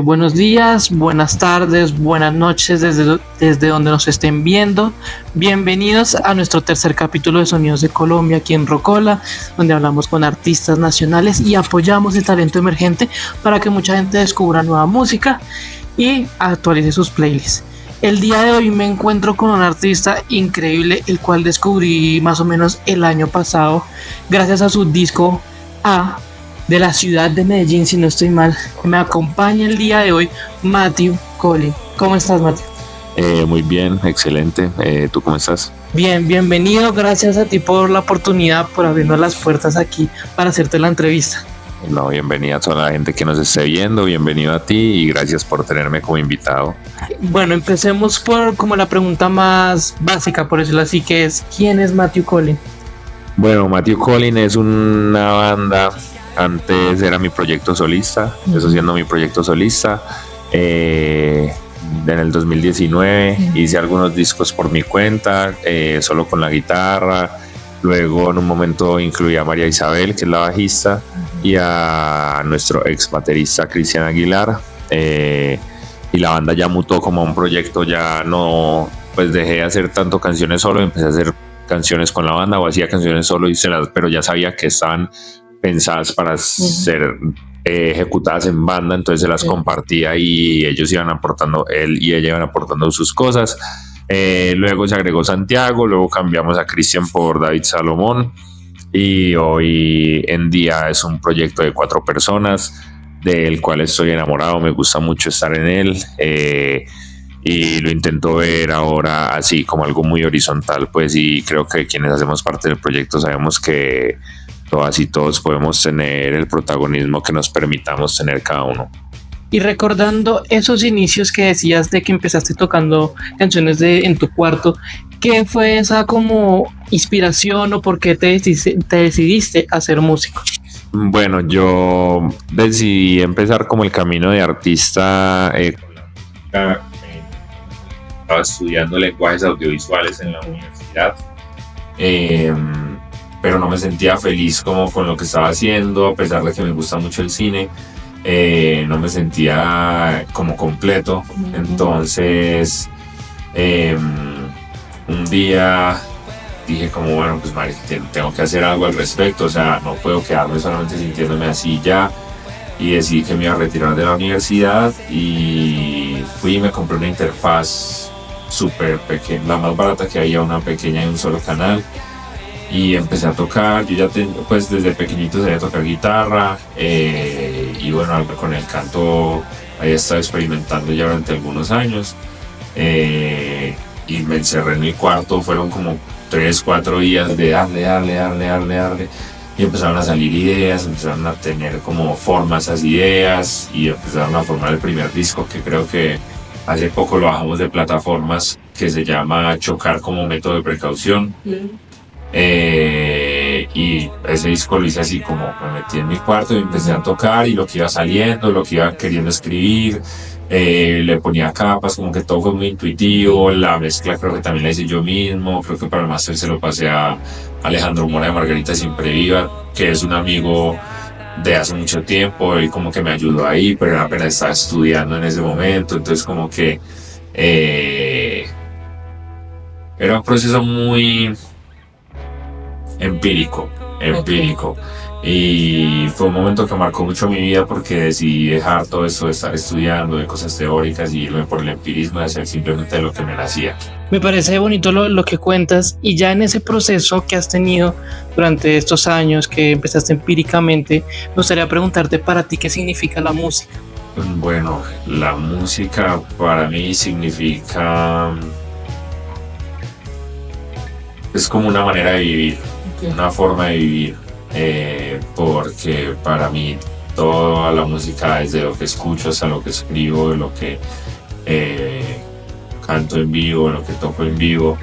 buenos días, buenas tardes, buenas noches desde donde nos estén viendo. Bienvenidos a nuestro tercer capítulo de Sonidos de Colombia aquí en Rocola, donde hablamos con artistas nacionales y apoyamos el talento emergente para que mucha gente descubra nueva música y actualice sus playlists. El día de hoy me encuentro con un artista increíble, el cual descubrí más o menos el año pasado, gracias a su disco A, de la ciudad de Medellín, si no estoy mal. Me acompaña el día de hoy Matthew Collin. ¿Cómo estás, Matthew? Muy bien, excelente. ¿Tú cómo estás? Bien, bienvenido. Gracias a ti por la oportunidad, por abrirnos las puertas aquí para hacerte la entrevista. No, bienvenida a toda la gente que nos esté viendo, bienvenido a ti y gracias por tenerme como invitado. Bueno, empecemos por como la pregunta más básica, por decirlo así, que es ¿quién es Matthew Collin? Bueno, Matthew Collin es una banda, antes era mi proyecto solista, empezó siendo mi proyecto solista. En el 2019 hice algunos discos por mi cuenta, solo con la guitarra. Luego en un momento incluí a María Isabel, que es la bajista, y a nuestro ex baterista Cristian Aguilar, y la banda ya mutó como a un proyecto. Ya no, pues dejé de hacer tanto canciones solo, empecé a hacer canciones con la banda o hacía canciones solo, pero ya sabía que estaban pensadas para ser ejecutadas en banda, entonces se las compartía y ellos iban aportando, él y ella iban aportando sus cosas. Luego se agregó Santiago, luego cambiamos a Cristian por David Salomón y hoy en día es un proyecto de 4 personas del cual estoy enamorado, me gusta mucho estar en él, y lo intento ver ahora así como algo muy horizontal, pues, y creo que quienes hacemos parte del proyecto sabemos que todas y todos podemos tener el protagonismo que nos permitamos tener cada uno. Y recordando esos inicios que decías de que empezaste tocando canciones en tu cuarto, ¿qué fue esa como inspiración o por qué te decidiste a ser músico? Bueno, yo decidí empezar como el camino de artista. Estaba estudiando lenguajes audiovisuales en la universidad, pero no me sentía feliz como con lo que estaba haciendo, a pesar de que me gusta mucho el cine. No me sentía como completo. Entonces un día dije como bueno, pues Mari, tengo que hacer algo al respecto, o sea, no puedo quedarme solamente sintiéndome así ya, y decidí que me iba a retirar de la universidad y fui y me compré una interfaz súper pequeña, la más barata que había, una pequeña de un solo canal, y empecé a tocar. Yo ya pues desde pequeñito sabía tocar guitarra, y bueno, con el canto había estado experimentando ya durante algunos años, y me encerré en mi cuarto. Fueron como 3-4 días de darle, y empezaron a salir ideas, empezaron a tener como forma esas ideas y empezaron a formar el primer disco, que creo que hace poco lo bajamos de plataformas, que se llama Chocar como método de precaución. Y ese disco lo hice así, como me metí en mi cuarto y empecé a tocar, y lo que iba saliendo, lo que iba queriendo escribir, le ponía capas, como que todo fue muy intuitivo. La mezcla creo que también la hice yo mismo. Creo que para el máster se lo pasé a Alejandro Mora de Margarita Siempre Viva, que es un amigo de hace mucho tiempo, y como que me ayudó ahí, pero él apenas estaba estudiando en ese momento. Entonces como que era un proceso muy empírico, y fue un momento que marcó mucho mi vida, porque decidí dejar todo esto de estar estudiando de cosas teóricas y irme por el empirismo, de hacer simplemente lo que me nacía. Me parece bonito lo que cuentas, y ya en ese proceso que has tenido durante estos años que empezaste empíricamente, me gustaría preguntarte para ti qué significa la música. Bueno, la música para mí significa, es como una manera de vivir, una forma de vivir, porque para mí toda la música, desde lo que escucho hasta lo que escribo, lo que canto en vivo, lo que toco en vivo,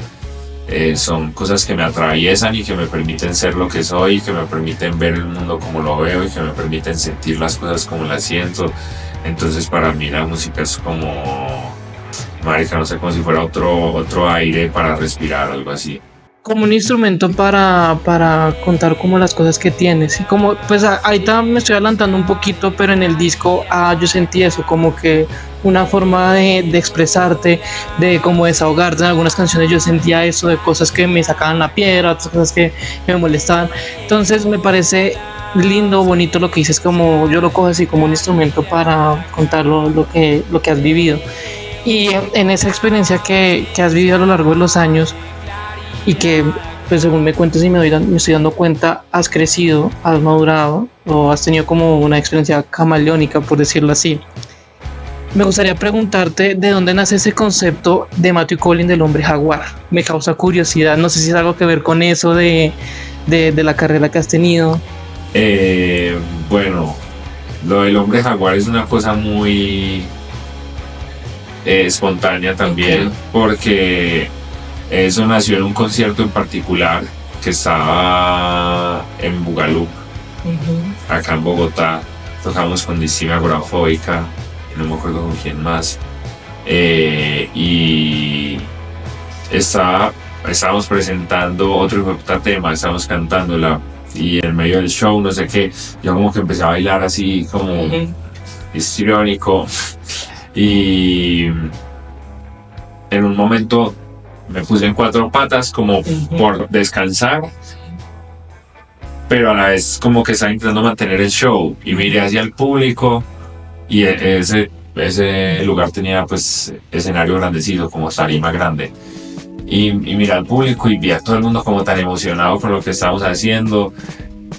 son cosas que me atraviesan y que me permiten ser lo que soy, que me permiten ver el mundo como lo veo y que me permiten sentir las cosas como las siento. Entonces para mí la música es como, marica, no sé, como si fuera otro aire para respirar, algo así. como un instrumento para contar como las cosas que tienes y como pues ahorita me estoy adelantando un poquito, pero en el disco yo sentí eso como que una forma de expresarte, de como desahogarte. En algunas canciones yo sentía eso, de cosas que me sacaban la piedra, otras cosas que me molestaban. Entonces me parece lindo, bonito lo que dices, como yo lo cojo así como un instrumento para contar lo que has vivido. Y en esa experiencia que has vivido a lo largo de los años y que, pues según me cuentas y me estoy dando cuenta, has crecido, has madurado o has tenido como una experiencia camaleónica, por decirlo así. Me gustaría preguntarte de dónde nace ese concepto de Matthew Collin del hombre jaguar. Me causa curiosidad, no sé si es algo que ver con eso de la carrera que has tenido. Bueno, lo del hombre jaguar es una cosa muy espontánea también, porque eso nació en un concierto en particular que estaba en Bugalú, acá en Bogotá. Tocamos con Distinta Agorafóbica, no me acuerdo con quién más, y estábamos presentando otro tema, estábamos cantándola, y en medio del show, no sé qué, yo como que empecé a bailar así como histriónico, y en un momento me puse en cuatro patas como por descansar, pero a la vez como que estaba intentando mantener el show, y miré hacia el público y ese lugar tenía pues escenario grandecito, como tarima grande, y miré al público y vi a todo el mundo como tan emocionado con lo que estábamos haciendo,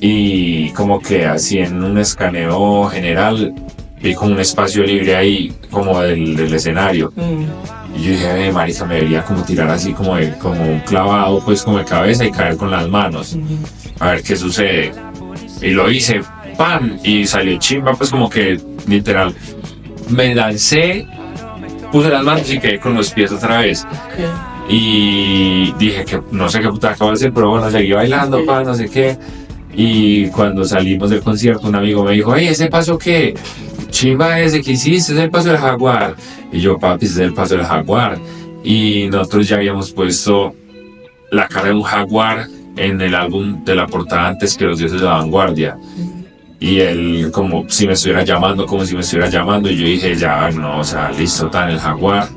y como que así en un escaneo general vi como un espacio libre ahí como del escenario. Y yo dije, marica, me debería como tirar así como un clavado pues como de cabeza y caer con las manos, a ver qué sucede. Y lo hice, ¡pam! Y salió chimba, pues como que literal me lancé, puse las manos y quedé con los pies otra vez. Y dije que no sé qué puta acabo de hacer, pero bueno, seguí bailando, no sé qué. Y cuando salimos del concierto, un amigo me dijo, hey, ¿ese paso qué? Chimba ese que hiciste, es el paso del jaguar. Y yo, papi, ese es el paso del jaguar. Y nosotros ya habíamos puesto la cara de un jaguar en el álbum de la portada antes que Los Dioses de la Vanguardia. Y él como si me estuviera llamando, y yo dije, ya, no, o sea, listo, tan el jaguar.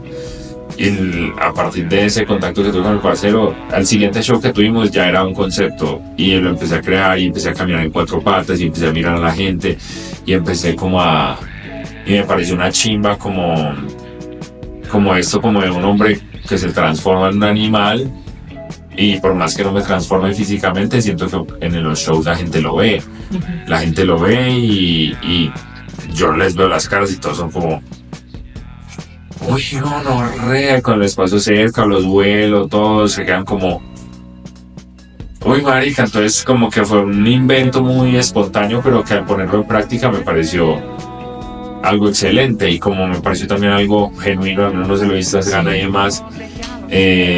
Y a partir de ese contacto que tuve con el parcero, al siguiente show que tuvimos ya era un concepto, y lo empecé a crear y empecé a caminar en cuatro patas y empecé a mirar a la gente y empecé y me pareció una chimba como esto, como de un hombre que se transforma en un animal, y por más que no me transforme físicamente, siento que en los shows la gente lo ve, y yo les veo las caras y todos son como, uy, no, con el espacio cerca, los vuelos, todos se quedan como, uy, marica. Entonces como que fue un invento muy espontáneo, pero que al ponerlo en práctica me pareció algo excelente, y como me pareció también algo genuino, al menos no se lo he visto a nadie más,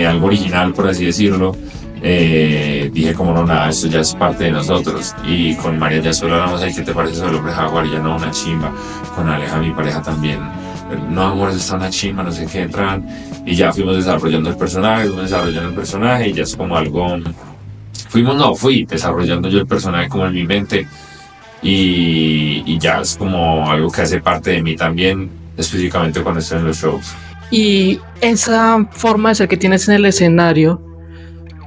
algo original, por así decirlo. Dije como no, nada, esto ya es parte de nosotros. Y con María ya solo hablamos, ay, ¿qué te parece sobre el hombre jaguar? Y ya no, una chimba. Con Aleja, mi pareja, también, no, amor, eso está una chimba, no sé qué, entran. Y ya fuimos desarrollando el personaje, y ya es como algo, fui desarrollando yo el personaje como en mi mente, y ya es como algo que hace parte de mí también, específicamente cuando estoy en los shows. Y esa forma de ser que tienes en el escenario,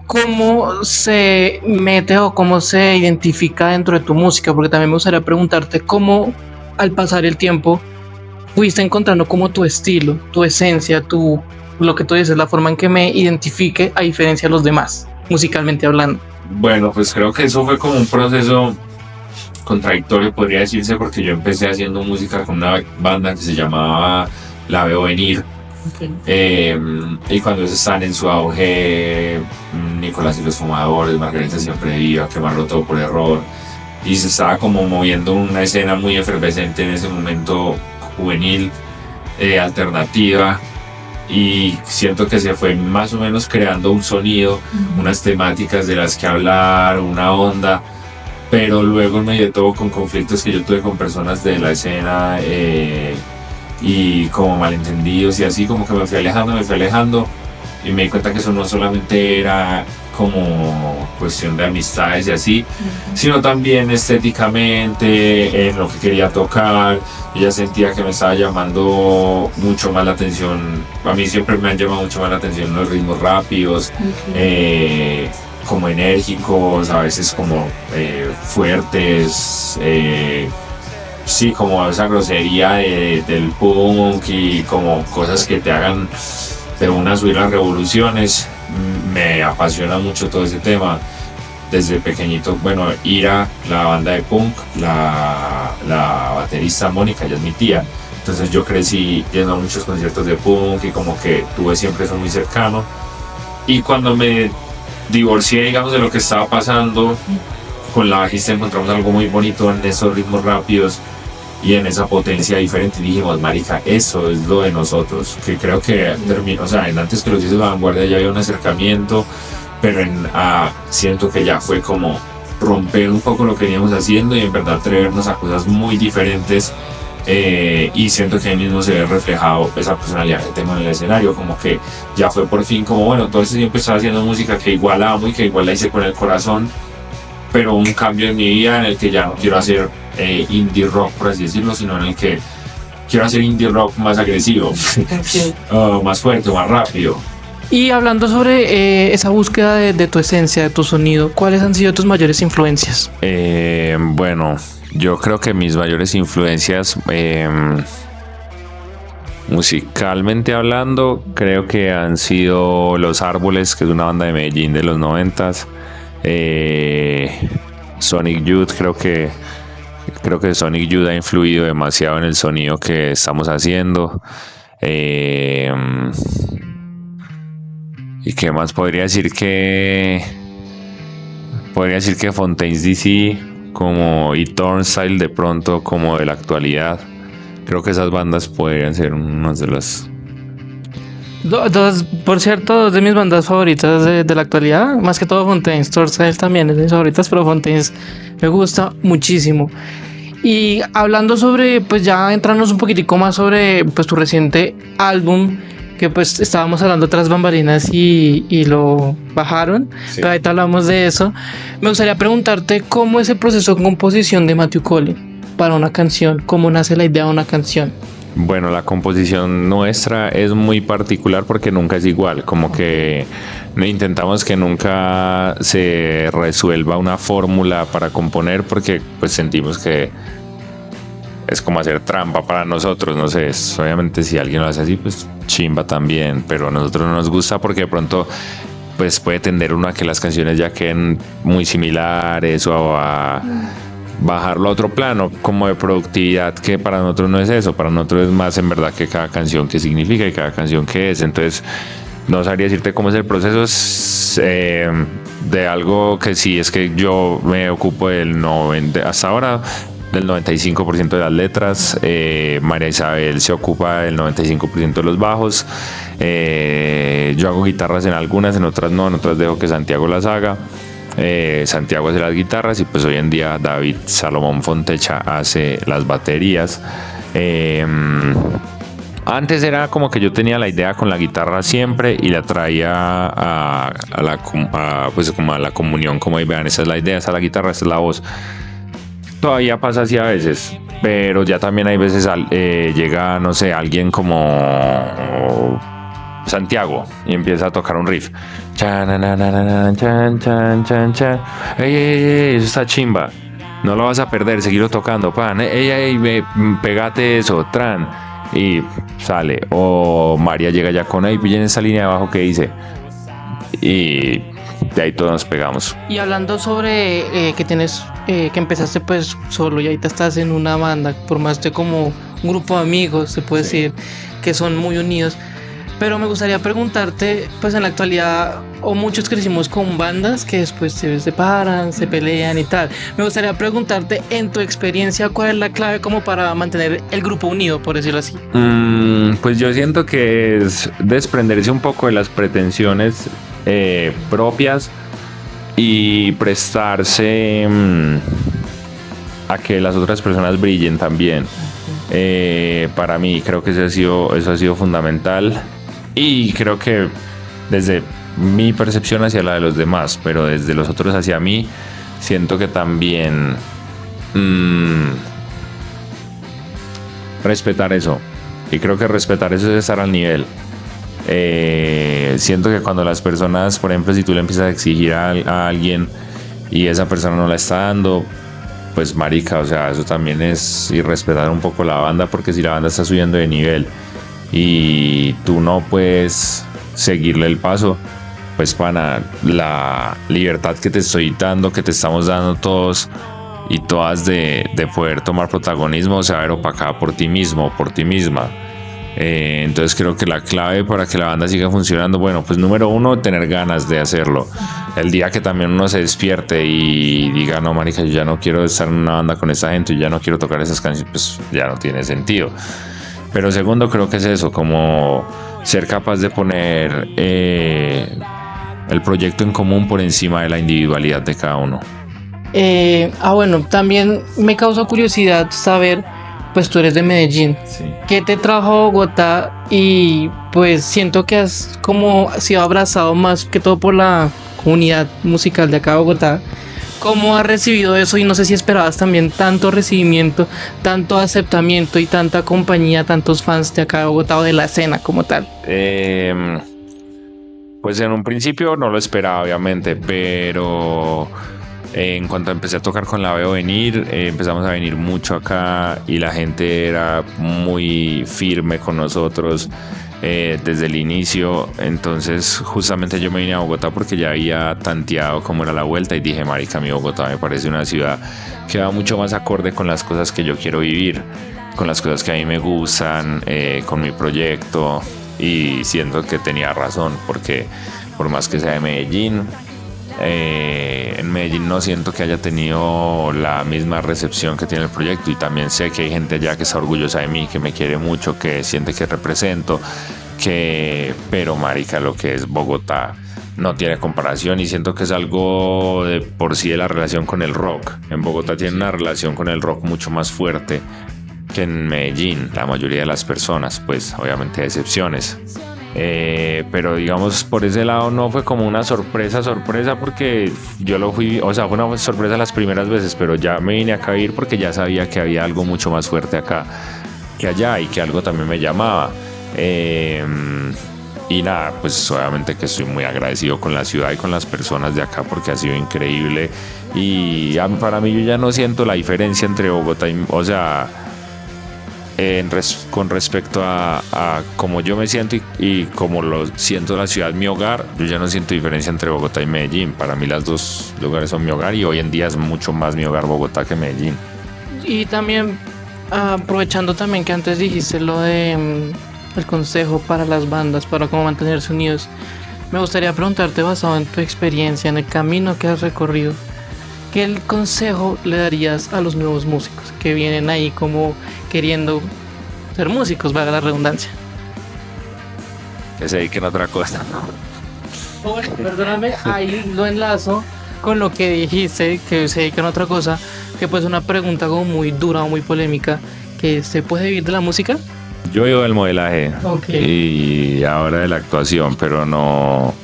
¿cómo se mete o cómo se identifica dentro de tu música? Porque también me gustaría preguntarte cómo al pasar el tiempo fuiste encontrando como tu estilo, tu esencia, lo que tú dices, la forma en que me identifique a diferencia de los demás, musicalmente hablando. Bueno, pues creo que eso fue como un proceso contradictorio, podría decirse, porque yo empecé haciendo música con una banda que se llamaba La Veo Venir. Y cuando ellos estaban en su auge, Nicolás y los Fumadores, Margarita Siempre Viva, Quemarlo Todo por Error, y se estaba como moviendo una escena muy efervescente en ese momento, juvenil, alternativa, y siento que se fue más o menos creando un sonido, unas temáticas de las que hablar, una onda, pero luego en medio de todo, con conflictos que yo tuve con personas de la escena, y como malentendidos y así, como que me fui alejando, y me di cuenta que eso no solamente era como cuestión de amistades y así, sino también estéticamente, en lo que quería tocar. Ella sentía que me estaba llamando mucho más la atención. A mí siempre me han llamado mucho más la atención los ritmos rápidos, como enérgicos, a veces como fuertes, sí, como esa grosería del punk y como cosas que te hagan de una subir las revoluciones. Me apasiona mucho todo ese tema. Desde pequeñito, bueno, Ira, la banda de punk, la baterista Mónica, ella es mi tía. Entonces yo crecí yendo a muchos conciertos de punk y como que tuve siempre eso muy cercano. Y cuando me divorcié, digamos, de lo que estaba pasando, con la bajista encontramos algo muy bonito en esos ritmos rápidos y en esa potencia diferente. Y dijimos, marica, eso es lo de nosotros, que creo que terminó, o sea, en Antes que los días de la vanguardia ya había un acercamiento, pero siento que ya fue como romper un poco lo que veníamos haciendo y en verdad atrevernos a cosas muy diferentes. Y siento que ahí mismo se ve reflejado esa personalidad que tengo en el escenario, como que ya fue por fin como, bueno, todo ese tiempo estaba haciendo música que igual amo y que igual la hice con el corazón, pero un cambio en mi vida en el que ya no quiero hacer indie rock, por así decirlo, sino en el que quiero hacer indie rock más agresivo, más fuerte, más rápido. Y hablando sobre esa búsqueda de tu esencia, de tu sonido, ¿cuáles han sido tus mayores influencias? Bueno, yo creo que mis mayores influencias, musicalmente hablando, creo que han sido Los Árboles, que es una banda de Medellín de los 90s. Sonic Youth, creo que Sonic Youth ha influido demasiado en el sonido que estamos haciendo. ¿Y qué más? Podría decir que Fontaines DC como y Turnstile de pronto como de la actualidad. Creo que esas bandas podrían ser unas de las... Por cierto, dos de mis bandas favoritas de la actualidad, más que todo Fontaines. Turnstile también es de mis favoritas, pero Fontaines me gusta muchísimo. Y hablando sobre, pues ya entrarnos un poquitico más sobre pues tu reciente álbum, que pues estábamos hablando tras bambalinas y lo bajaron, sí. Pero ahorita hablamos de eso. Me gustaría preguntarte cómo es el proceso de composición de Matthew Collin para una canción, cómo nace la idea de una canción. Bueno, la composición nuestra es muy particular porque nunca es igual, como que intentamos que nunca se resuelva una fórmula para componer porque pues sentimos que es como hacer trampa para nosotros, no sé, obviamente si alguien lo hace así pues chimba también, pero a nosotros no nos gusta porque de pronto pues puede tender uno a que las canciones ya queden muy similares o a bajarlo a otro plano como de productividad, que para nosotros no es eso, para nosotros es más en verdad que cada canción que significa y cada canción que es. Entonces no sabría decirte cómo es el proceso de algo que sí es que yo me ocupo del 90 hasta ahora del 95% de las letras. María Isabel se ocupa del 95% de los bajos. Yo hago guitarras en algunas, en otras no, en otras dejo que Santiago las haga. Santiago hace las guitarras y pues hoy en día David Salomón Fontecha hace las baterías. Antes era como que yo tenía la idea con la guitarra siempre y la traía pues como a la comunión, como ahí vean, esa es la idea, esa es la guitarra, esa es la voz. Todavía pasa así a veces, pero ya también hay veces llega, no sé, alguien como Santiago y empieza a tocar un riff. Ey, eso está chimba. No lo vas a perder, seguirlo tocando, pan. Pegate eso, tran. Y sale. O María llega ya con ahí, pillen esa línea de abajo que dice. Y de ahí todos nos pegamos. Y hablando sobre que tienes, que empezaste pues solo y ahorita estás en una banda, formaste como un grupo de amigos, se puede decir, que son muy unidos. Pero me gustaría preguntarte, pues en la actualidad, o muchos crecimos con bandas que después se separan, se pelean y tal. Me gustaría preguntarte, en tu experiencia, ¿cuál es la clave como para mantener el grupo unido, por decirlo así? Pues yo siento que es desprenderse un poco de las pretensiones propias y prestarse a que las otras personas brillen también. Para mí creo que eso ha sido fundamental. Y creo que desde mi percepción hacia la de los demás, pero desde los otros hacia mí, siento que también respetar eso. Y creo que respetar eso es estar al nivel. Siento que cuando las personas, por ejemplo, si tú le empiezas a exigir a alguien y esa persona no la está dando, pues marica, o sea, eso también es irrespetar un poco la banda, porque si la banda está subiendo de nivel y tú no puedes seguirle el paso, pues pana, la libertad que te estoy dando, que te estamos dando todos y todas de poder tomar protagonismo, se va a ver opacada por ti mismo, por ti misma. Entonces creo que la clave para que la banda siga funcionando, bueno, pues número uno, tener ganas de hacerlo. El día que también uno se despierte y diga, no marica, yo ya no quiero estar en una banda con esa gente, yo ya no quiero tocar esas canciones, pues ya no tiene sentido. Pero segundo, creo que es eso, como ser capaz de poner el proyecto en común por encima de la individualidad de cada uno. Bueno, también me causa curiosidad saber, pues tú eres de Medellín, Sí. ¿qué te trajo a Bogotá? Y pues siento que has como sido abrazado más que todo por la comunidad musical de acá de Bogotá. ¿Cómo has recibido eso? Y no sé si esperabas también tanto recibimiento, tanto aceptamiento y tanta compañía, tantos fans de acá de Bogotá o de la escena como tal. Pues en un principio no lo esperaba, obviamente, pero en cuanto empecé a tocar con La Veo Venir, empezamos a venir mucho acá y la gente era muy firme con nosotros desde el inicio. Entonces justamente yo me vine a Bogotá porque ya había tanteado cómo era la vuelta y dije, marica, mi Bogotá me parece una ciudad que va mucho más acorde con las cosas que yo quiero vivir, con las cosas que a mí me gustan, con mi proyecto. Y siento que tenía razón, porque por más que sea de Medellín, en Medellín no siento que haya tenido la misma recepción que tiene el proyecto, y también sé que hay gente allá que está orgullosa de mí, que me quiere mucho, que siente que represento, pero marica, lo que es Bogotá no tiene comparación, y siento que es algo de por sí de la relación con el rock. En Bogotá tiene una relación con el rock mucho más fuerte que en Medellín, la mayoría de las personas, pues obviamente hay excepciones. Pero digamos, por ese lado no fue como una sorpresa, porque yo lo fui, o sea, fue una sorpresa las primeras veces, pero ya me vine acá a ir porque ya sabía que había algo mucho más fuerte acá que allá, y que algo también me llamaba. Y nada, pues obviamente que estoy muy agradecido con la ciudad y con las personas de acá, porque ha sido increíble. Y para mí yo ya no siento la diferencia entre Bogotá y, o sea, con respecto a cómo yo me siento y cómo lo siento la ciudad, mi hogar, yo ya no siento diferencia entre Bogotá y Medellín. Para mí las dos lugares son mi hogar, y hoy en día es mucho más mi hogar Bogotá que Medellín. Y también, aprovechando también que antes dijiste lo de el consejo para las bandas, para cómo mantenerse unidos, me gustaría preguntarte, basado en tu experiencia, en el camino que has recorrido, ¿qué consejo le darías a los nuevos músicos que vienen ahí como queriendo ser músicos, valga la redundancia? Que se dediquen a otra cosa. Bueno, perdóname, ahí lo enlazo con lo que dijiste, que se dedican a otra cosa, que pues es una pregunta como muy dura o muy polémica, que ¿se puede vivir de la música? Yo vivo del modelaje, Okay. y ahora de la actuación, pero no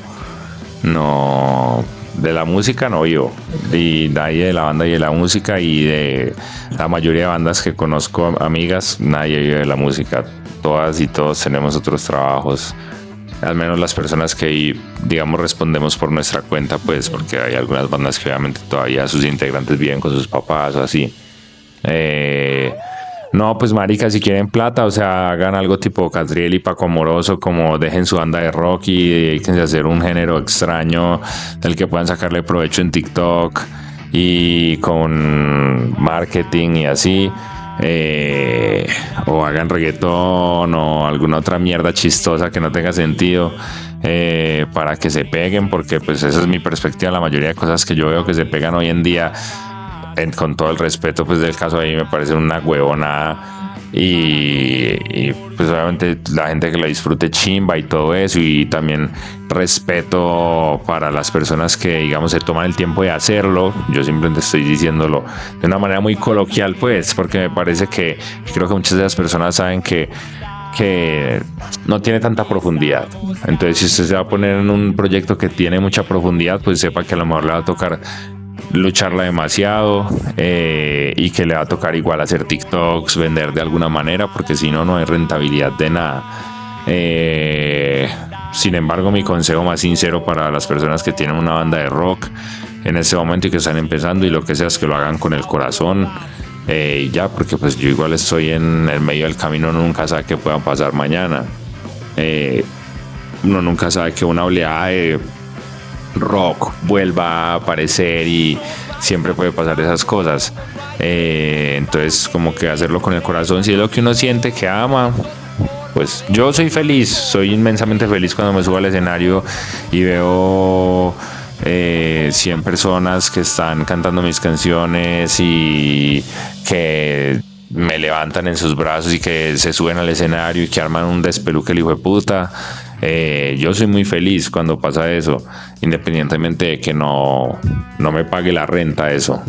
de la música no vivo. Y nadie de la banda y de la música, y de la mayoría de bandas que conozco, amigas, nadie vive de la música. Todas y todos tenemos otros trabajos, al menos las personas que, digamos, respondemos por nuestra cuenta, pues, porque hay algunas bandas que obviamente todavía sus integrantes viven con sus papás o así. No, pues marica, si quieren plata, o sea, hagan algo tipo Catriel y Paco Amoroso, como dejen su banda de rock y dedíquense a hacer un género extraño del que puedan sacarle provecho en TikTok y con marketing y así. O hagan reggaetón o alguna otra mierda chistosa que no tenga sentido, para que se peguen, porque pues esa es mi perspectiva. La mayoría de cosas que yo veo que se pegan hoy en día, con todo el respeto pues del caso, ahí me parece una huevonada, y pues obviamente la gente que lo disfrute chimba y todo eso, y también respeto para las personas que, digamos, se toman el tiempo de hacerlo. Yo simplemente estoy diciéndolo de una manera muy coloquial, pues, porque me parece que creo que muchas de las personas saben que que no tiene tanta profundidad. Entonces, si usted se va a poner en un proyecto que tiene mucha profundidad, pues sepa que a lo mejor le va a tocar lucharla demasiado, y que le va a tocar igual hacer TikToks, vender de alguna manera, porque si no, no hay rentabilidad de nada. Sin embargo, mi consejo más sincero para las personas que tienen una banda de rock en este momento y que están empezando, y lo que sea, es que lo hagan con el corazón, ya, porque pues yo igual estoy en el medio del camino, uno nunca sabe qué pueda pasar mañana. Uno nunca sabe que una oleada de rock vuelva a aparecer y siempre puede pasar esas cosas. Entonces, como que hacerlo con el corazón, si es lo que uno siente que ama. Pues yo soy feliz, soy inmensamente feliz cuando me subo al escenario y veo 100 personas que están cantando mis canciones y que me levantan en sus brazos y que se suben al escenario y que arman un despeluque el hijo de puta. Yo soy muy feliz cuando pasa eso, independientemente de que no me pague la renta eso.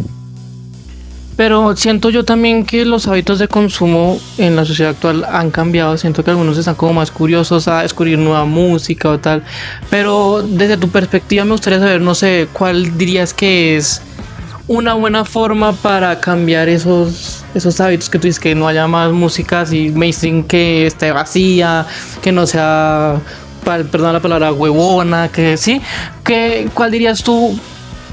Pero siento yo también que los hábitos de consumo en la sociedad actual han cambiado. Siento que algunos están como más curiosos a descubrir nueva música o tal. Pero desde tu perspectiva me gustaría saber, no sé, ¿cuál dirías que es una buena forma para cambiar esos hábitos que tú dices, que no haya más música así mainstream, que esté vacía, que no sea, perdón la palabra, huevona, que sí? ¿Cuál dirías tú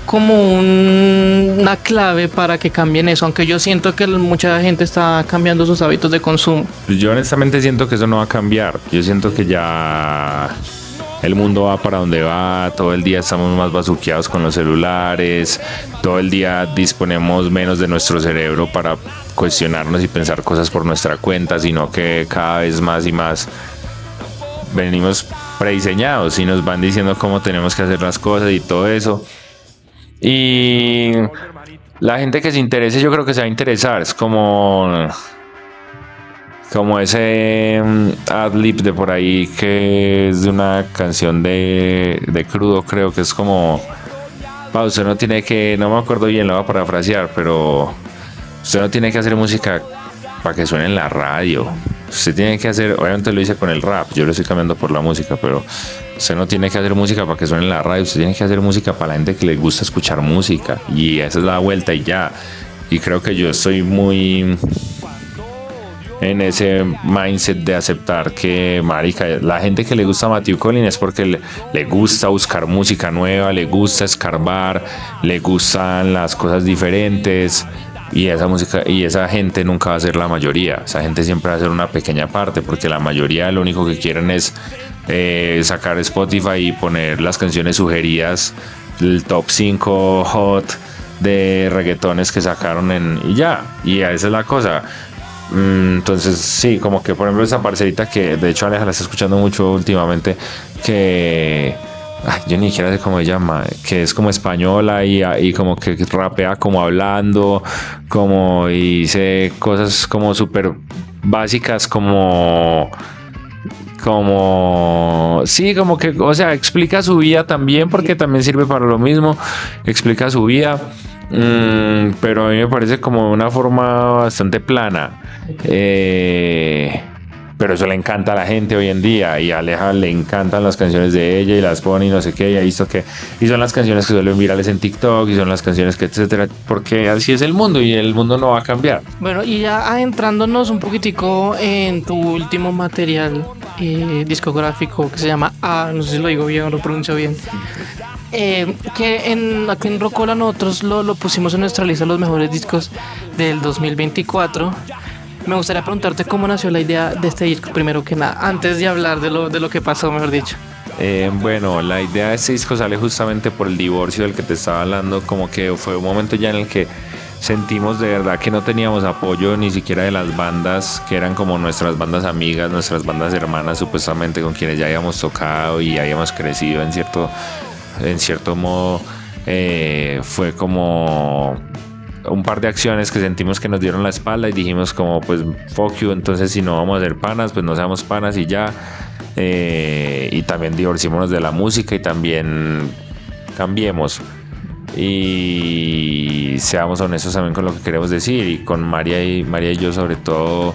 como una clave para que cambien eso? Aunque yo siento que mucha gente está cambiando sus hábitos de consumo. Yo honestamente siento que eso no va a cambiar. Yo siento que ya el mundo va para donde va. Todo el día estamos más bazuqueados con los celulares. Todo el día disponemos menos de nuestro cerebro para cuestionarnos y pensar cosas por nuestra cuenta, sino que cada vez más y más venimos prediseñados y nos van diciendo cómo tenemos que hacer las cosas y todo eso. Y la gente que se interese, yo creo que se va a interesar. Es como ese ad-lib de por ahí que es de una canción de Crudo, creo que es como: usted no tiene que, no me acuerdo bien, lo voy a parafrasear, pero usted no tiene que hacer música para que suene en la radio. Usted tiene que hacer, obviamente lo hice con el rap, yo lo estoy cambiando por la música, pero usted no tiene que hacer música para que suene en la radio, usted tiene que hacer música para la gente que le gusta escuchar música, y esa es la vuelta y ya. Y creo que yo estoy muy en ese mindset de aceptar que, marica, la gente que le gusta a Matthew Collins es porque le gusta buscar música nueva, le gusta escarbar, le gustan las cosas diferentes. Y esa música y esa gente nunca va a ser la mayoría. Esa gente siempre va a ser una pequeña parte, porque la mayoría lo único que quieren es sacar Spotify y poner las canciones sugeridas, el top 5 hot de reggaetones que sacaron y ya. Y esa es la cosa. Entonces sí, como que por ejemplo esa parcerita que de hecho Aleja la está escuchando mucho últimamente, que yo ni siquiera sé cómo se llama, que es como española y como que rapea como hablando, como y dice cosas como súper básicas, como sí, como que, o sea, explica su vida también, porque también sirve para lo mismo, explica su vida. Pero a mí me parece como una forma bastante plana. Pero eso le encanta a la gente hoy en día, y a Aleja le encantan las canciones de ella y las pone y no sé qué, y ha visto que y son las canciones que suelen virales en TikTok y son las canciones que etcétera, porque así es el mundo y el mundo no va a cambiar. Bueno, y ya adentrándonos un poquitico en tu último material discográfico que se llama no sé si lo digo bien o lo pronuncio bien, que aquí en Rocola nosotros lo pusimos en nuestra lista de los mejores discos del 2024. Me gustaría preguntarte cómo nació la idea de este disco, primero que nada, antes de hablar de lo que pasó, mejor dicho. Bueno, la idea de este disco sale justamente por el divorcio del que te estaba hablando. Como que fue un momento ya en el que sentimos de verdad que no teníamos apoyo ni siquiera de las bandas que eran como nuestras bandas amigas, nuestras bandas hermanas supuestamente, con quienes ya habíamos tocado y habíamos crecido en cierto modo. Fue como un par de acciones que sentimos que nos dieron la espalda y dijimos como pues fuck you, entonces si no vamos a ser panas, pues no seamos panas y ya. Y también divorciémonos de la música y también cambiemos. y seamos honestos también con lo que queremos decir. Y con María y yo sobre todo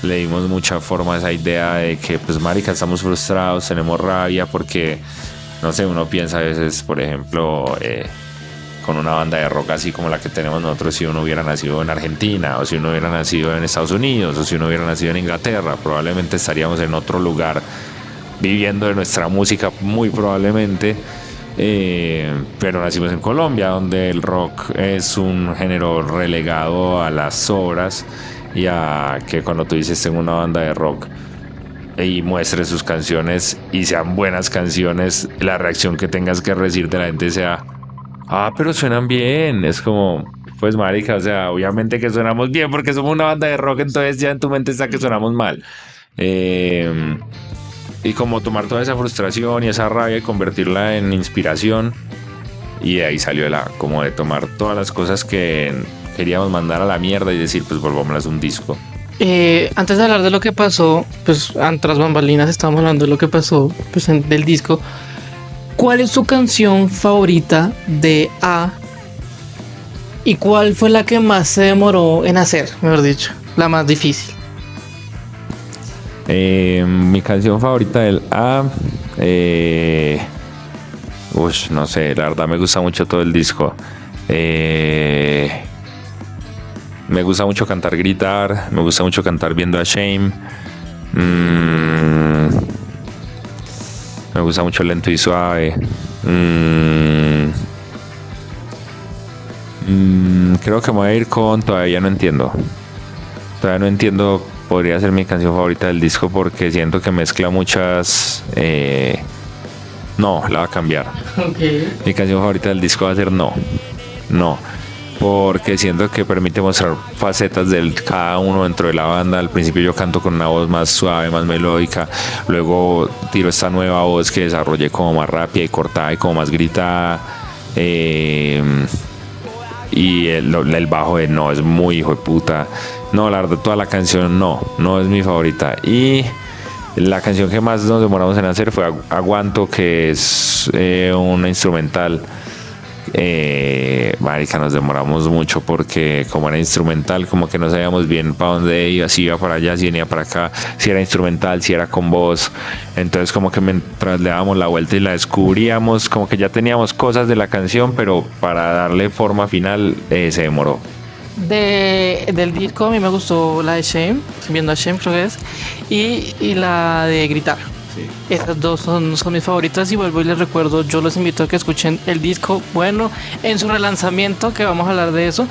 le dimos mucha forma a esa idea de que pues marica, estamos frustrados, tenemos rabia porque no sé, uno piensa a veces, por ejemplo, con una banda de rock así como la que tenemos nosotros, si uno hubiera nacido en Argentina, o si uno hubiera nacido en Estados Unidos, o si uno hubiera nacido en Inglaterra, probablemente estaríamos en otro lugar viviendo de nuestra música, muy probablemente. Pero nacimos en Colombia, donde el rock es un género relegado a las sobras y a que cuando tú dices tengo una banda de rock y muestres sus canciones y sean buenas canciones, la reacción que tengas que recibir de la gente sea pero suenan bien. Es como, pues marica, o sea, obviamente que sonamos bien porque somos una banda de rock, entonces ya en tu mente está que sonamos mal. Y como tomar toda esa frustración y esa rabia y convertirla en inspiración, y de ahí salió como de tomar todas las cosas que queríamos mandar a la mierda y decir, pues volvámoslas un disco. Antes de hablar de lo que pasó, pues tras bambalinas estábamos hablando de lo que pasó pues, del disco. ¿Cuál es tu canción favorita de A? ¿Y cuál fue la que más se demoró en hacer, mejor dicho? La más difícil. Mi canción favorita del A, no sé, la verdad me gusta mucho todo el disco. Me gusta mucho cantar Gritar, me gusta mucho cantar Viendo a Shame. Me gusta mucho Lento y Suave. Creo que me voy a ir con Todavía no entiendo. Todavía no entiendo. Podría ser mi canción favorita del disco porque siento que mezcla muchas... No, la va a cambiar. Okay. Mi canción favorita del disco va a ser No. Porque siento que permite mostrar facetas de cada uno dentro de la banda. Al principio yo canto con una voz más suave, más melódica. Luego tiro esta nueva voz que desarrollé como más rápida y cortada y como más gritada. Y el bajo de No es muy hijo de puta. No, la verdad, toda la canción no es mi favorita. Y la canción que más nos demoramos en hacer fue Aguanto, que es una instrumental. Marica, nos demoramos mucho porque como era instrumental, como que no sabíamos bien para dónde iba, si iba para allá, si venía para acá, si era instrumental, si era con voz. Entonces como que mientras le dábamos la vuelta y la descubríamos, como que ya teníamos cosas de la canción, pero para darle forma final se demoró. Del disco a mí me gustó la de Shame, Viendo a Shame creo que es, y la de Gritar. Sí. Esas dos son mis favoritas y vuelvo y les recuerdo, yo los invito a que escuchen el disco, bueno, en su relanzamiento, que vamos a hablar de eso,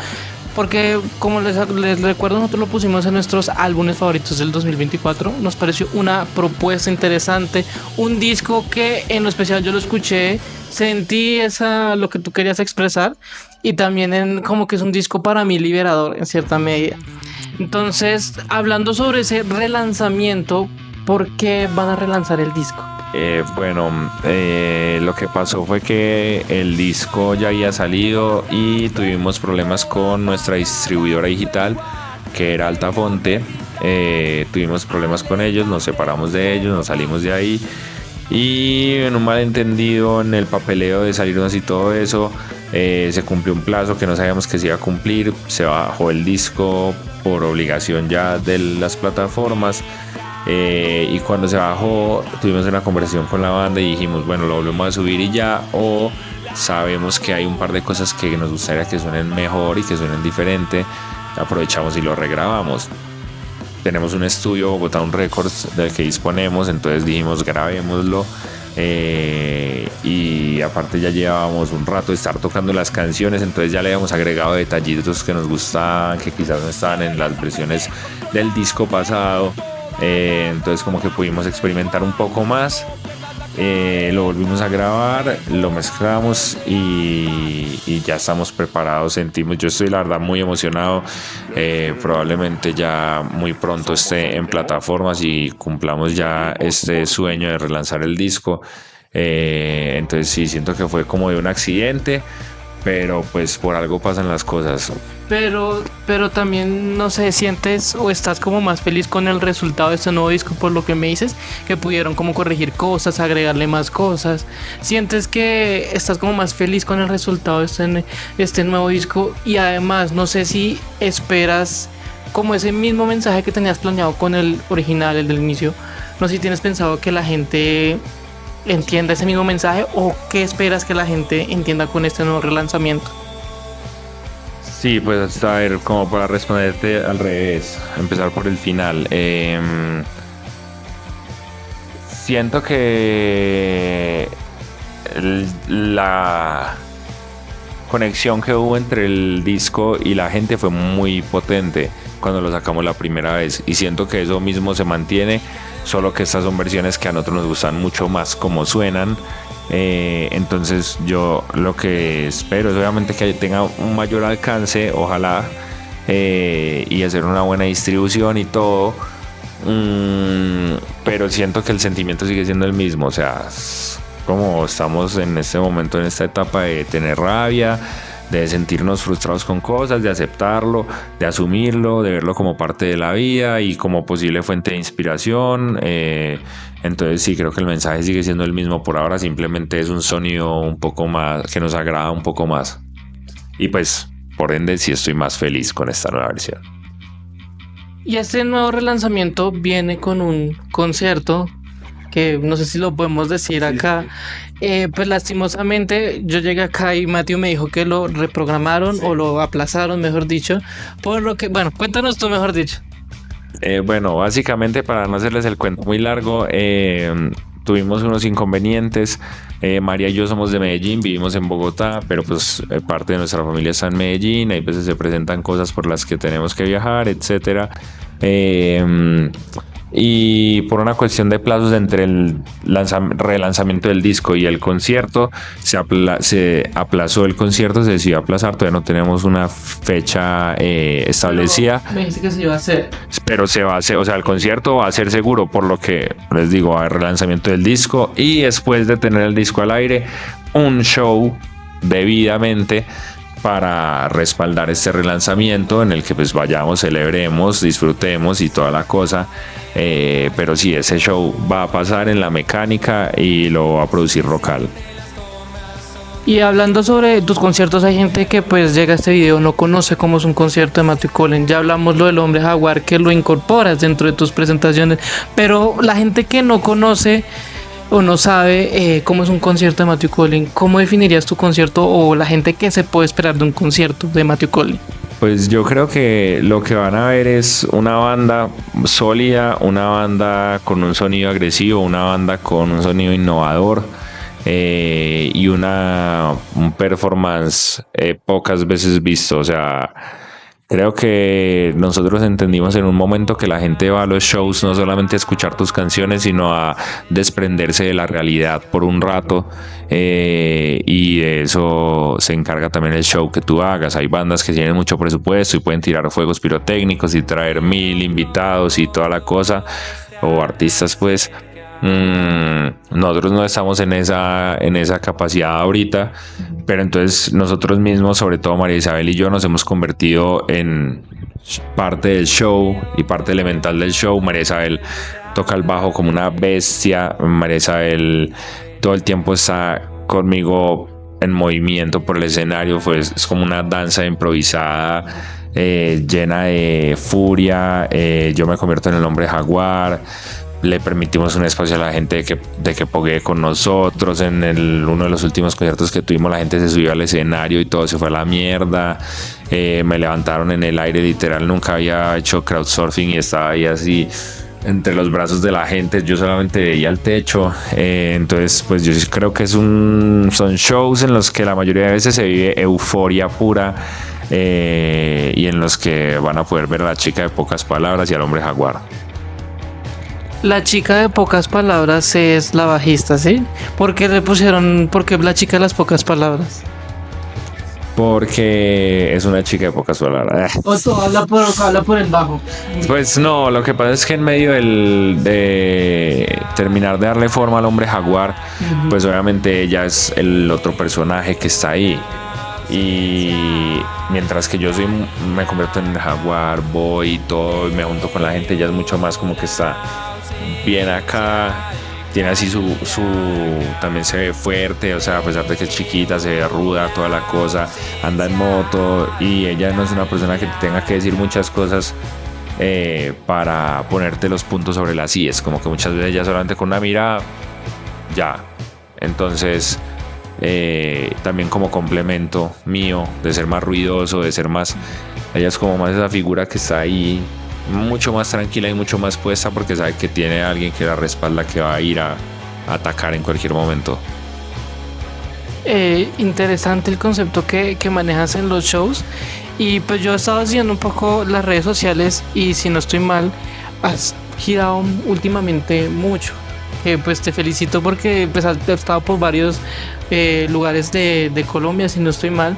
porque como les recuerdo, nosotros lo pusimos en nuestros álbumes favoritos del 2024, nos pareció una propuesta interesante, un disco que en lo especial yo lo escuché, sentí lo que tú querías expresar y también como que es un disco para mí liberador en cierta medida. Entonces, hablando sobre ese relanzamiento, ¿por qué van a relanzar el disco? Lo que pasó fue que el disco ya había salido y tuvimos problemas con nuestra distribuidora digital, que era Altafonte. Tuvimos problemas con ellos, nos separamos de ellos, nos salimos de ahí. Y en un malentendido en el papeleo de salirnos y todo eso, se cumplió un plazo que no sabíamos que se iba a cumplir. Se bajó el disco por obligación ya de las plataformas. Y cuando se bajó tuvimos una conversación con la banda y dijimos, bueno, lo volvemos a subir y ya, o sabemos que hay un par de cosas que nos gustaría que suenen mejor y que suenen diferente, aprovechamos y lo regrabamos. Tenemos un estudio, Bogotá Un Records, del que disponemos, entonces dijimos grabémoslo. Y aparte ya llevábamos un rato de estar tocando las canciones, entonces ya le habíamos agregado detallitos que nos gustaban, que quizás no estaban en las versiones del disco pasado. Entonces como que pudimos experimentar un poco más. Lo volvimos a grabar, lo mezclamos y ya estamos preparados. Yo estoy la verdad muy emocionado. Probablemente ya muy pronto esté en plataformas y cumplamos ya este sueño de relanzar el disco. Entonces sí, siento que fue como de un accidente, pero pues por algo pasan las cosas. Pero también, no sé, sientes o estás como más feliz con el resultado de este nuevo disco, por lo que me dices, que pudieron como corregir cosas, agregarle más cosas. Sientes que estás como más feliz con el resultado de este nuevo disco, y además, no sé si esperas como ese mismo mensaje que tenías planeado con el original, el del inicio. No sé si tienes pensado que la gente entienda ese mismo mensaje, o qué esperas que la gente entienda con este nuevo relanzamiento. Sí, pues a ver, como para responderte al revés, empezar por el final. Siento que la conexión que hubo entre el disco y la gente fue muy potente cuando lo sacamos la primera vez, y siento que eso mismo se mantiene, solo que estas son versiones que a nosotros nos gustan mucho más como suenan. Entonces yo lo que espero es obviamente que tenga un mayor alcance, ojalá, y hacer una buena distribución y todo. Pero siento que el sentimiento sigue siendo el mismo, o sea, como estamos en este momento, en esta etapa de tener rabia, de sentirnos frustrados con cosas, de aceptarlo, de asumirlo, de verlo como parte de la vida y como posible fuente de inspiración. Entonces sí, creo que el mensaje sigue siendo el mismo por ahora, simplemente es un sonido un poco más, que nos agrada un poco más. Y pues, por ende, sí estoy más feliz con esta nueva versión. Y este nuevo relanzamiento viene con un concierto que no sé si lo podemos decir acá. Pues lastimosamente yo llegué acá y Matthew me dijo que lo reprogramaron, o lo aplazaron, mejor dicho, por lo que, bueno, cuéntanos tú, mejor dicho. Bueno, básicamente, para no hacerles el cuento muy largo, tuvimos unos inconvenientes. María y yo somos de Medellín, vivimos en Bogotá, pero pues parte de nuestra familia está en Medellín. Hay veces se presentan cosas por las que tenemos que viajar, etcétera. Y por una cuestión de plazos entre el relanzamiento del disco y el concierto, se aplazó el concierto, se decidió aplazar. Todavía no tenemos una fecha establecida. Pero me dijiste que se iba a hacer. Pero se va a hacer, o sea, el concierto va a ser seguro, por lo que les digo, va a haber relanzamiento del disco, y después de tener el disco al aire, un show debidamente para respaldar este relanzamiento, en el que pues vayamos, celebremos, disfrutemos y toda la cosa. Pero sí, ese show va a pasar en La Mecánica y lo va a producir Rocal. Y hablando sobre tus conciertos, hay gente que pues llega a este video, no conoce cómo es un concierto de Matthew Collin. Ya hablamos lo del Hombre Jaguar, que lo incorporas dentro de tus presentaciones, pero la gente que no conoce o no sabe cómo es un concierto de Matthew Collin, ¿cómo definirías tu concierto, o la gente que se puede esperar de un concierto de Matthew Collin? Pues yo creo que lo que van a ver es una banda sólida, una banda con un sonido agresivo, una banda con un sonido innovador, y un performance pocas veces visto. O sea, creo que nosotros entendimos en un momento que la gente va a los shows no solamente a escuchar tus canciones, sino a desprenderse de la realidad por un rato, y de eso se encarga también el show que tú hagas. Hay bandas que tienen mucho presupuesto y pueden tirar fuegos pirotécnicos y traer 1000 invitados y toda la cosa, o artistas pues. Nosotros no estamos en esa capacidad ahorita, pero entonces nosotros mismos, sobre todo María Isabel y yo, nos hemos convertido en parte del show y parte elemental del show. María Isabel toca el bajo como una bestia. María Isabel todo el tiempo está conmigo en movimiento por el escenario, pues es como una danza improvisada, llena de furia. Yo me convierto en el Hombre Jaguar. Le permitimos un espacio a la gente de que poguee con nosotros. En uno de los últimos conciertos que tuvimos, la gente se subió al escenario y todo se fue a la mierda. Me levantaron en el aire, literal, nunca había hecho crowdsurfing y estaba ahí así entre los brazos de la gente. Yo solamente veía el techo. Entonces pues yo creo que son shows en los que la mayoría de veces se vive euforia pura, y en los que van a poder ver a la chica de pocas palabras y al Hombre Jaguar. La chica de pocas palabras es la bajista, ¿sí? ¿Por qué la chica de las pocas palabras? Porque es una chica de pocas palabras. Otto, habla por el bajo. Pues no, lo que pasa es que en medio de terminar de darle forma al Hombre Jaguar, pues obviamente ella es el otro personaje que está ahí. Y mientras que me convierto en jaguar, voy y todo, y me junto con la gente, ella es mucho más como que está bien acá, tiene así también se ve fuerte, o sea, a pesar de que es chiquita, se ve ruda, toda la cosa, anda en moto, y ella no es una persona que tenga que decir muchas cosas para ponerte los puntos sobre las IES, como que muchas veces ella solamente con una mirada, ya. Entonces, también como complemento mío, de ser más ruidoso, de ser más, ella es como más esa figura que está ahí, mucho más tranquila y mucho más puesta, porque sabe que tiene a alguien que la respalda, que va a ir a atacar en cualquier momento. Interesante el concepto que manejas en los shows. Y pues yo he estado haciendo un poco las redes sociales, y si no estoy mal, has girado últimamente mucho. Pues te felicito porque pues has estado por varios lugares de Colombia, si no estoy mal.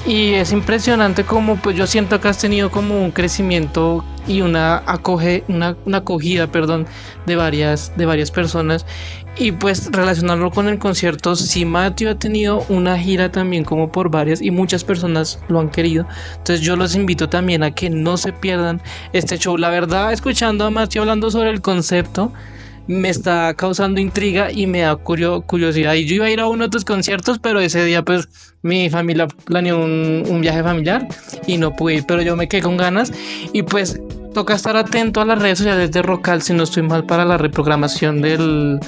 Y es impresionante como pues yo siento que has tenido como un crecimiento y una acogida, perdón, de varias personas. Y pues relacionarlo con el concierto, si Matthew ha tenido una gira también como por varias, y muchas personas lo han querido. Entonces yo los invito también a que no se pierdan este show. La verdad, escuchando a Matthew hablando sobre el concepto, me está causando intriga y me da curiosidad. Y yo iba a ir a uno de tus conciertos, pero ese día pues mi familia planeó un viaje familiar y no pude ir, pero yo me quedé con ganas. Y pues toca estar atento a las redes sociales de Rocal, si no estoy mal, para la reprogramación del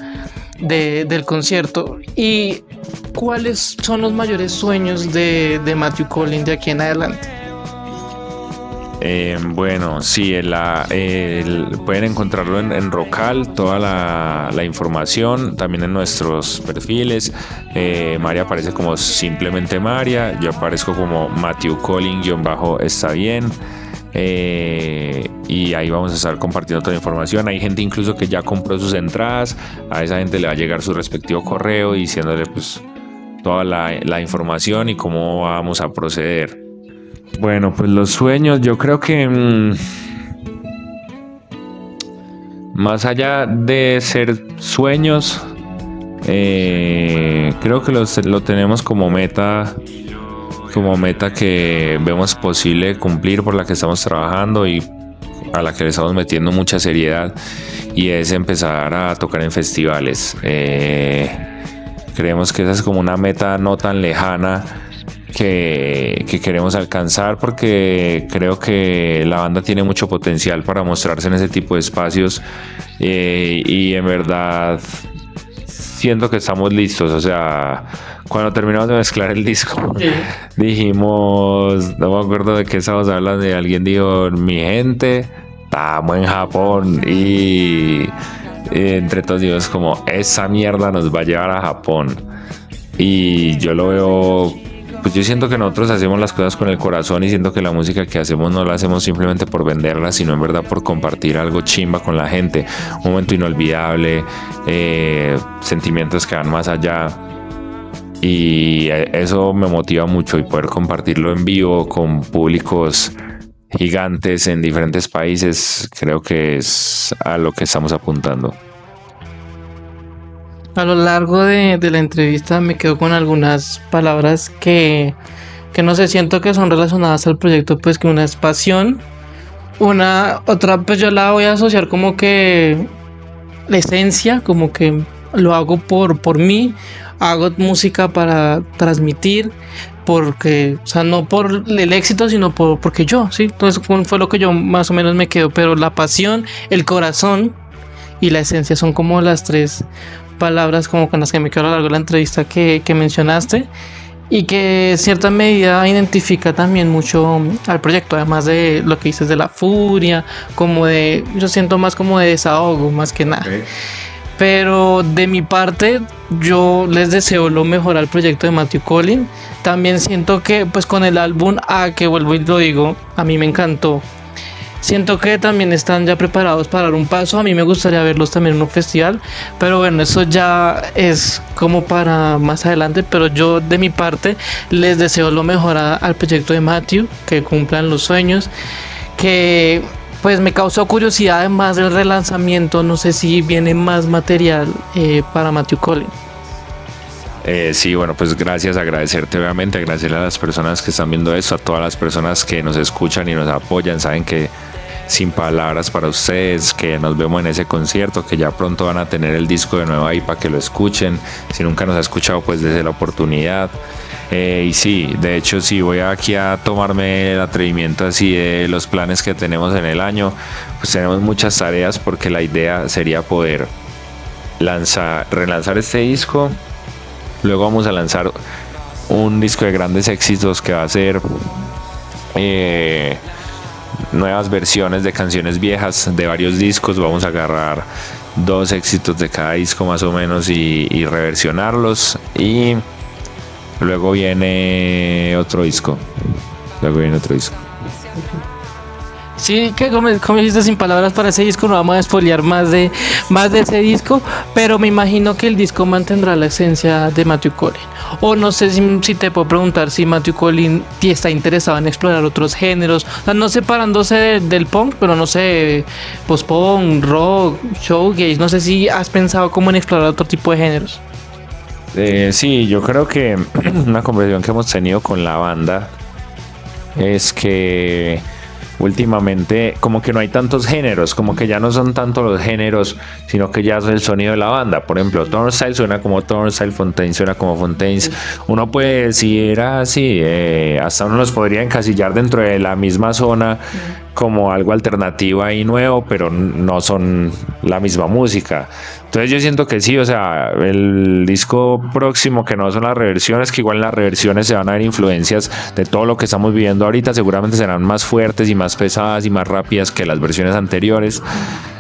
concierto. ¿Y cuáles son los mayores sueños de Matthew Collins de aquí en adelante? Bueno, sí, pueden encontrarlo en Rocal, toda la información, también en nuestros perfiles. María aparece como simplemente María, yo aparezco como Matthew Collins _está bien. Y ahí vamos a estar compartiendo toda la información. Hay gente incluso que ya compró sus entradas, a esa gente le va a llegar su respectivo correo diciéndole pues toda la información y cómo vamos a proceder. Bueno, pues los sueños, yo creo que más allá de ser sueños, creo que lo tenemos como meta que vemos posible cumplir, por la que estamos trabajando y a la que le estamos metiendo mucha seriedad, y es empezar a tocar en festivales. Creemos que esa es como una meta no tan lejana que queremos alcanzar, porque creo que la banda tiene mucho potencial para mostrarse en ese tipo de espacios, y en verdad siento que estamos listos. O sea, cuando terminamos de mezclar el disco, sí, dijimos, no me acuerdo de qué estábamos hablando, de alguien dijo, mi gente, estamos en Japón, y entre todos dijimos como, esa mierda nos va a llevar a Japón. Y yo lo veo, pues yo siento que nosotros hacemos las cosas con el corazón, y siento que la música que hacemos no la hacemos simplemente por venderla, sino en verdad por compartir algo chimba con la gente, un momento inolvidable, sentimientos que van más allá, y eso me motiva mucho, y poder compartirlo en vivo con públicos gigantes en diferentes países, creo que es a lo que estamos apuntando. A lo largo de la entrevista me quedo con algunas palabras que no sé, siento que son relacionadas al proyecto, pues que una es pasión, otra pues yo la voy a asociar como que la esencia, como que lo hago por mí, hago música para transmitir, porque, o sea, no por el éxito, sino porque yo, sí, entonces fue lo que yo más o menos me quedo, pero la pasión, el corazón y la esencia son como las tres palabras como con las que me quedo a lo largo de la entrevista que mencionaste, y que en cierta medida identifica también mucho al proyecto, además de lo que dices de la furia, como yo siento más como de desahogo más que nada. Okay. Pero de mi parte, yo les deseo lo mejor al proyecto de Matthew Collins. También siento que pues con el álbum que vuelvo y lo digo, a mí me encantó. Siento que también están ya preparados para dar un paso. A mí me gustaría verlos también en un festival, pero bueno, eso ya es como para más adelante. Pero yo de mi parte les deseo lo mejor al proyecto de Matthew, que cumplan los sueños, que pues me causó curiosidad además del relanzamiento. No sé si viene más material para Matthew Collins. Sí, bueno, pues gracias, agradecerte obviamente, agradecerle a las personas que están viendo esto, a todas las personas que nos escuchan y nos apoyan, saben que sin palabras para ustedes, que nos vemos en ese concierto, que ya pronto van a tener el disco de nuevo ahí para que lo escuchen, si nunca nos ha escuchado pues desde la oportunidad. Y sí, de hecho sí, voy aquí a tomarme el atrevimiento así de los planes que tenemos en el año, pues tenemos muchas tareas porque la idea sería poder relanzar este disco. Luego vamos a lanzar un disco de grandes éxitos que va a ser nuevas versiones de canciones viejas de varios discos. Vamos a agarrar 2 éxitos de cada disco más o menos y reversionarlos. Y luego viene otro disco. Sí, que como dijiste, sin palabras para ese disco, no vamos a spoilear más de ese disco, pero me imagino que el disco mantendrá la esencia de Matthew Collin. O no sé si te puedo preguntar si Matthew Collin está interesado en explorar otros géneros, o sea, no separándose del punk, pero no sé, post-punk, rock, showgaze, no sé si has pensado como en explorar otro tipo de géneros. Sí, yo creo que una conversación que hemos tenido con la banda es que últimamente como que no hay tantos géneros, como que ya no son tanto los géneros, sino que ya es el sonido de la banda. Por ejemplo, Turnstile suena como Turnstile, Fontaine suena como Fontaine. Uno puede decir así, hasta uno los podría encasillar dentro de la misma zona como algo alternativo y nuevo, pero no son la misma música. Entonces yo siento que sí, o sea, el disco próximo, que no son las reversiones, que igual en las reversiones se van a ver influencias de todo lo que estamos viviendo ahorita, seguramente serán más fuertes y más pesadas y más rápidas que las versiones anteriores.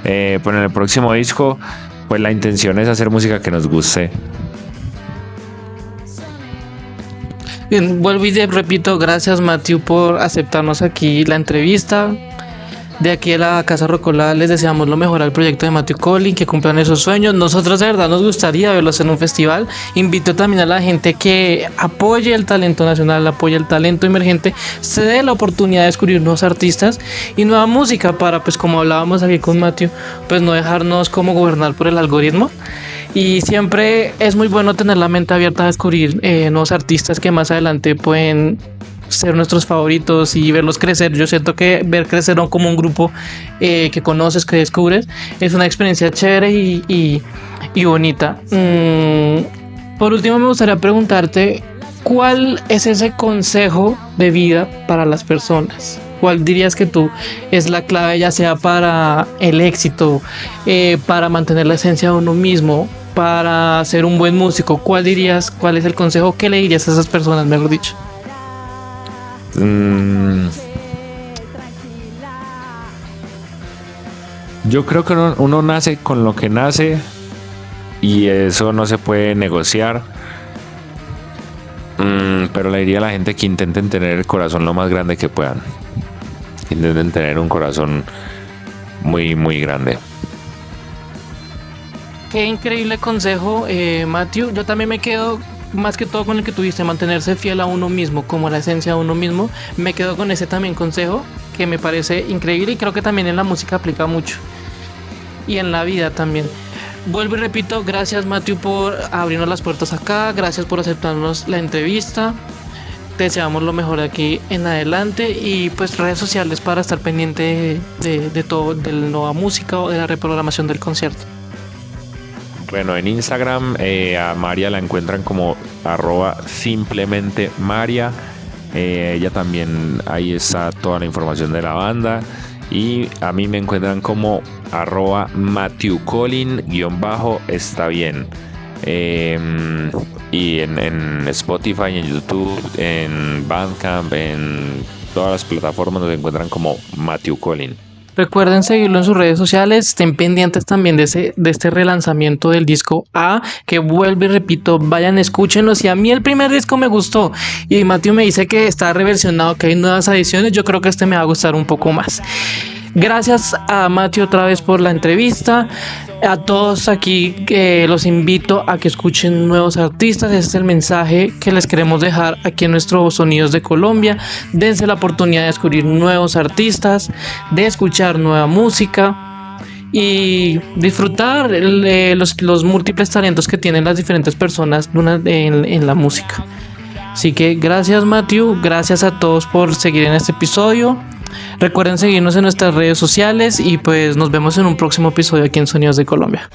Pero en el próximo disco, pues la intención es hacer música que nos guste. Bien, vuelvo y repito, gracias Matthew por aceptarnos aquí la entrevista. De aquí a la Casa Rocola les deseamos lo mejor al proyecto de Matthew Collin, que cumplan esos sueños. Nosotros de verdad nos gustaría verlos en un festival. Invito también a la gente que apoye el talento nacional, apoye el talento emergente, se dé la oportunidad de descubrir nuevos artistas y nueva música para, pues como hablábamos aquí con Matthew, pues no dejarnos como gobernar por el algoritmo. Y siempre es muy bueno tener la mente abierta a descubrir nuevos artistas que más adelante pueden ser nuestros favoritos y verlos crecer. Yo siento que ver crecer como un grupo que conoces, que descubres, es una experiencia chévere y bonita. Por último, me gustaría preguntarte, ¿cuál es ese consejo de vida para las personas? ¿Cuál dirías que tú es la clave, ya sea para el éxito, para mantener la esencia de uno mismo, para ser un buen músico? ¿Cuál es el consejo que le dirías a esas personas, mejor dicho? Yo creo que uno nace con lo que nace y eso no se puede negociar. Pero le diría a la gente que intenten tener el corazón lo más grande que puedan. Intenten tener un corazón muy, muy grande. Qué increíble consejo, Matthew. Yo también me quedo más que todo con el que tuviste, mantenerse fiel a uno mismo, como la esencia de uno mismo. Me quedo con ese también consejo, que me parece increíble y creo que también en la música aplica mucho. Y en la vida también. Vuelvo y repito, gracias Matthew por abrirnos las puertas acá, gracias por aceptarnos la entrevista. Te deseamos lo mejor de aquí en adelante y pues redes sociales para estar pendiente de todo, de la nueva música o de la reprogramación del concierto. Bueno, en Instagram a María la encuentran como @simplementemaria. Ella también, ahí está toda la información de la banda. Y a mí me encuentran como @MatthewCollin_ está bien. Y en Spotify, en YouTube, en Bandcamp, en todas las plataformas nos encuentran como Matthew Collin. Recuerden seguirlo en sus redes sociales, estén pendientes también de este relanzamiento del disco A, que vuelvo y repito, vayan, escúchenlo. Si a mí el primer disco me gustó y Matthew me dice que está reversionado, que hay nuevas ediciones, yo creo que este me va a gustar un poco más. Gracias a Matthew otra vez por la entrevista. A todos aquí los invito a que escuchen nuevos artistas. Ese es el mensaje que les queremos dejar aquí en nuestros Sonidos de Colombia. Dense la oportunidad de descubrir nuevos artistas, de escuchar nueva música y disfrutar los múltiples talentos que tienen las diferentes personas en la música. Así que gracias, Matthew, gracias a todos por seguir en este episodio. Recuerden seguirnos en nuestras redes sociales y pues nos vemos en un próximo episodio aquí en Sonidos de Colombia.